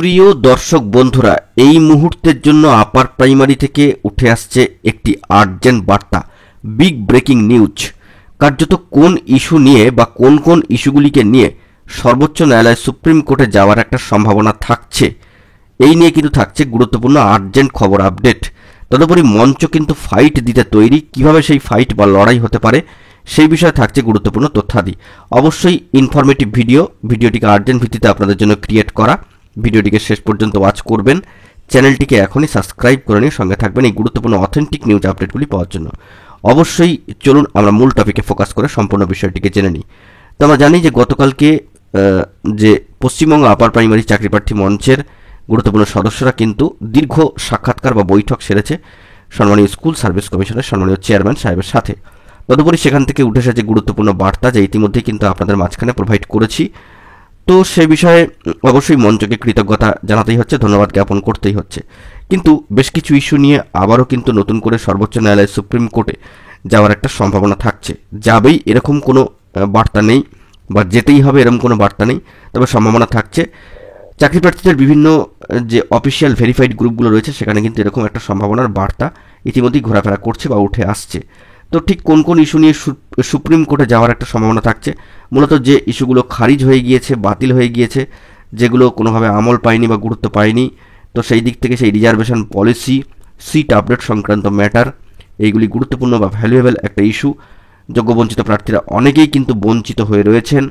প্রিয় দর্শক বন্ধুরা, এই মুহূর্তের জন্য আপার প্রাইমারি থেকে উঠে আসছে একটি আর্জেন্ট বার্তা, বিগ ব্রেকিং নিউজ। কার্যত কোন ইস্যু নিয়ে বা কোন কোন ইস্যুগুলিকে নিয়ে সর্বোচ্চ ন্যায়ালয় সুপ্রিম কোর্টে যাওয়ার একটা সম্ভাবনা থাকছে, এই নিয়ে কিন্তু থাকছে গুরুত্বপূর্ণ আর্জেন্ট খবর আপডেট। তদুপরি মঞ্চ কিন্তু ফাইট দিতে তৈরি, কিভাবে সেই ফাইট বা লড়াই হতে পারে সেই বিষয়ে থাকছে গুরুত্বপূর্ণ তথ্যাদি। অবশ্যই ইনফরমেটিভ ভিডিওটিকে আর্জেন্ট ভিত্তিতে আপনাদের জন্য ক্রিয়েট করা। ভিডিওটিকে শেষ পর্যন্ত ওয়াচ করবেন, চ্যানেলটিকে এখনই সাবস্ক্রাইব করে নিয়ে সঙ্গে থাকবেন এই গুরুত্বপূর্ণ অথেন্টিক নিউজ আপডেটগুলি পাওয়ার জন্য। অবশ্যই চলুন আমরা মূল টপিকে ফোকাস করে সম্পূর্ণ বিষয়টিকে জেনে নিই। তো আমরা জানি যে গতকালকে যে পশ্চিমবঙ্গ আপার প্রাইমারি চাকরি প্রার্থী মঞ্চের গুরুত্বপূর্ণ সদস্যরা কিন্তু দীর্ঘ সাক্ষাৎকার বা বৈঠক সেরেছে সম্মানীয় স্কুল সার্ভিস কমিশনের সম্মানীয় চেয়ারম্যান সাহেবের সাথে। তদুপরি সেখান থেকে উঠে এসেছে গুরুত্বপূর্ণ বার্তা, যা ইতিমধ্যেই কিন্তু আপনাদের মাঝখানে প্রোভাইড করেছি। তো সে বিষয়ে অবশ্যই মঞ্চকে কৃতজ্ঞতা জানাতেই হচ্ছে, ধন্যবাদ জ্ঞাপন করতেই হচ্ছে। কিন্তু বেশ কিছু ইস্যু নিয়ে আবারও কিন্তু নতুন করে সর্বোচ্চ ন্যায়ালয় সুপ্রিম কোর্টে যাওয়ার একটা সম্ভাবনা থাকছে। যাবেই এরকম কোনো বার্তা নেই বা যেতেই হবে এরকম কোনো বার্তা নেই, তবে সম্ভাবনা থাকছে। চাকরি প্রার্থীদের বিভিন্ন যে অফিসিয়াল ভেরিফাইড গ্রুপগুলো রয়েছে সেখানে কিন্তু এরকম একটা সম্ভাবনার বার্তা ইতিমধ্যেই ঘোরাফেরা করছে বা উঠে আসছে। তো ঠিক কোন কোন ইস্যু নিয়ে সুপ্রিম কোর্টে যাওয়ার একটা সম্ভাবনা থাকছে, মূলত যে ইস্যুগুলো খারিজ হয়ে গিয়েছে, বাতিল হয়ে গিয়েছে, যেগুলো কোনোভাবে আমল পায়নি বা গুরুত্ব পায়নি, তো সেই দিক থেকে সেই রিজার্ভেশন পলিসি, সিট আপডেট সংক্রান্ত ম্যাটার, এইগুলি গুরুত্বপূর্ণ বা ভ্যালুয়েবল একটা ইস্যু। যোগ্য বঞ্চিত প্রার্থীরা অনেকেই কিন্তু বঞ্চিত হয়ে রয়েছেন,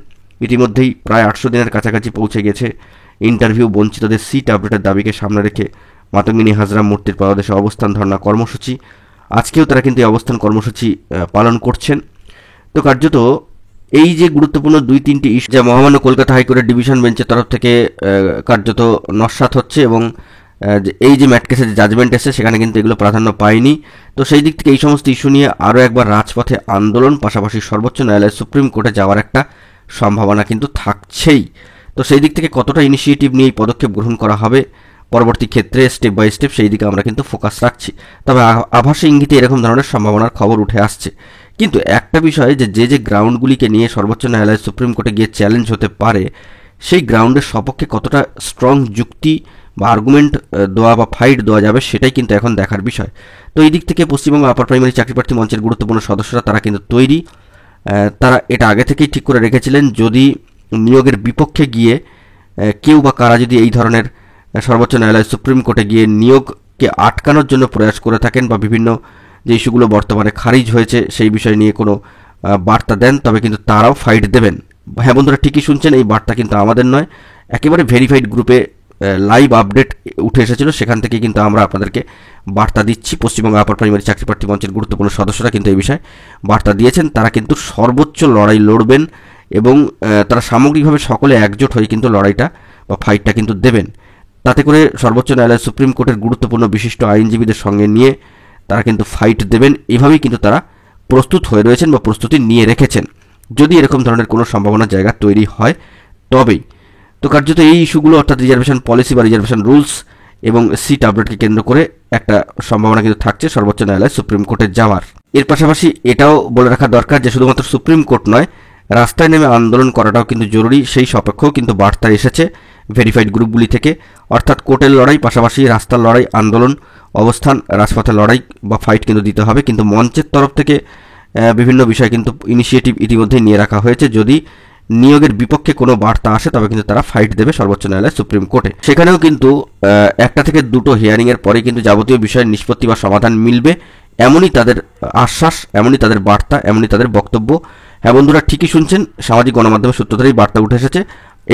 ইতিমধ্যেই প্রায় 800 দিনের কাছাকাছি পৌঁছে গেছে। ইন্টারভিউ বঞ্চিতদের সিট আপডেটের দাবিকে সামনে রেখে মাতঙ্গিনী হাজরা মূর্তির পাদদেশে অবস্থান ধর্ণা কর্মসূচি, আজকেও তারা কিন্তু এই অবস্থান কর্মসূচি পালন করছেন। তো কার্যত এই যে গুরুত্বপূর্ণ 2-3টি ইস্যু যা মহামান্য কলকাতা হাইকোর্টের ডিভিশন বেঞ্চের তরফ থেকে কার্যত নস্যাৎ হচ্ছে, এবং এই যে ম্যাট কেসের যে জাজমেন্ট এসেছে সেখানে কিন্তু এগুলো প্রাধান্য পায়নি। তো সেই দিক থেকে এই সমস্ত ইস্যু নিয়ে আরও একবার রাজপথে আন্দোলন, পাশাপাশি সর্বোচ্চ ন্যায়ালয় সুপ্রিম কোর্টে যাওয়ার একটা সম্ভাবনা কিন্তু থাকছেই। তো সেই দিক থেকে কতটা ইনিশিয়েটিভ নিয়ে এই পদক্ষেপ গ্রহণ করা হবে পরবর্তী ক্ষেত্রে স্টেপ বাই স্টেপ, সেই দিকে আমরা কিন্তু ফোকাস রাখছি। তবে আভাসে ইঙ্গিতে এরকম ধরনের সম্ভাবনার খবর উঠে আসছে। কিন্তু একটা বিষয়, যে গ্রাউন্ডগুলিকে নিয়ে সর্বোচ্চ ন্যায়ালয় সুপ্রিম কোর্টে গিয়ে চ্যালেঞ্জ হতে পারে, সেই গ্রাউন্ডের সপক্ষে কতটা স্ট্রং যুক্তি বা আর্গুমেন্ট দেওয়া বা ফাইট দেওয়া যাবে, সেটাই কিন্তু এখন দেখার বিষয়। তো এই দিক থেকে পশ্চিমবঙ্গ আপার প্রাইমারি চাকরি প্রার্থী মঞ্চের গুরুত্বপূর্ণ সদস্যরা তারা কিন্তু তৈরি। তারা এটা আগে থেকেই ঠিক করে রেখেছিলেন, যদি নিয়োগের বিপক্ষে গিয়ে কেউ বা কারা যদি এই ধরনের সর্বোচ্চ ন্যায়ালয় সুপ্রিম কোর্টে গিয়ে নিয়োগকে আটকানোর জন্য প্রয়াস করে থাকেন বা বিভিন্ন যে ইস্যুগুলো বর্তমানে খারিজ হয়েছে সেই বিষয় নিয়ে কোনো বার্তা দেন, তবে কিন্তু তারাও ফাইট দেবেন। হ্যাঁ বন্ধুরা, ঠিকই শুনছেন, এই বার্তা কিন্তু আমাদের নয়, একেবারে ভেরিফাইড গ্রুপে লাইভ আপডেট উঠে এসেছিল, সেখান থেকে কিন্তু আমরা আপনাদেরকে বার্তা দিচ্ছি। পশ্চিমবঙ্গ আপার প্রাইমারি চাকরি প্রার্থী মঞ্চের গুরুত্বপূর্ণ সদস্যরা কিন্তু এই বিষয়ে বার্তা দিয়েছেন, তারা কিন্তু সর্বোচ্চ লড়াই লড়বেন এবং তারা সামগ্রিকভাবে সকলে একজোট হয়ে কিন্তু লড়াইটা বা ফাইটটা কিন্তু দেবেন। তাতে করে সর্বোচ্চ ন্যায়ালয় সুপ্রিম কোর্টের গুরুত্বপূর্ণ বিশিষ্ট আইনজীবীদের সঙ্গে নিয়ে তারা কিন্তু ফাইট দেবেন। এভাবেই কিন্তু তারা প্রস্তুত হয়ে রয়েছেন বা প্রস্তুতি নিয়ে রেখেছেন, যদি এরকম ধরনের কোনো সম্ভাবনার জায়গা তৈরি হয় তবেই। তো কার্যত এই ইস্যুগুলো, অর্থাৎ রিজার্ভেশন পলিসি বা রিজার্ভেশন রুলস এবং সিট আপডেটকে কেন্দ্র করে একটা সম্ভাবনা কিন্তু থাকছে সর্বোচ্চ ন্যায়ালয় সুপ্রিম কোর্টে যাওয়ার। এর পাশাপাশি এটাও বলে রাখা দরকার যে শুধুমাত্র সুপ্রিম কোর্ট নয়, রাস্তায় নেমে আন্দোলন করাটাও কিন্তু জরুরি, সেই সপক্ষেও কিন্তু বার্তা এসেছে ভেরিফাইড গ্রুপগুলি থেকে। অর্থাৎ কোর্টের লড়াই, পাশাপাশি রাস্তার লড়াই, আন্দোলন, অবস্থান, রাজপথের লড়াই বা ফাইট কিন্তু দিতে হবে। কিন্তু মঞ্চের তরফ থেকে বিভিন্ন বিষয় কিন্তু ইনিশিয়েটিভ ইতিমধ্যেই নিয়ে রাখা হয়েছে, যদি নিয়োগের বিপক্ষে কোনো বার্তা আসে তবে কিন্তু তারা ফাইট দেবে সর্বোচ্চ ন্যায়ালয় সুপ্রিম কোর্টে। সেখানেও কিন্তু 1 থেকে 2টো হিয়ারিংয়ের পরে কিন্তু যাবতীয় বিষয়ের নিষ্পত্তি বা সমাধান মিলবে, এমনই তাদের আশ্বাস, এমনই তাদের বার্তা, এমনই তাদের বক্তব্য। হ্যাঁ বন্ধুরা, ঠিকই শুনছেন, সামাজিক গণমাধ্যমের সূত্র ধরেই বার্তা উঠে এসেছে।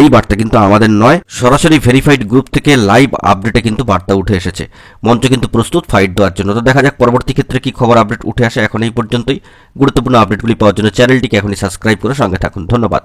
এই বার্তা কিন্তু আমাদের নয়, সরাসরি ভেরিফাইড গ্রুপ থেকে লাইভ আপডেটে কিন্তু বার্তা উঠে এসেছে। মঞ্চ কিন্তু প্রস্তুত ফাইট দেওয়ার জন্য। তো দেখা যাক পরবর্তী ক্ষেত্রে কি খবর আপডেট উঠে আসে। এখন এই পর্যন্তই। গুরুত্বপূর্ণ আপডেটগুলি পাওয়ার জন্য চ্যানেলটিকে এখনই সাবস্ক্রাইব করে সঙ্গে থাকুন। ধন্যবাদ।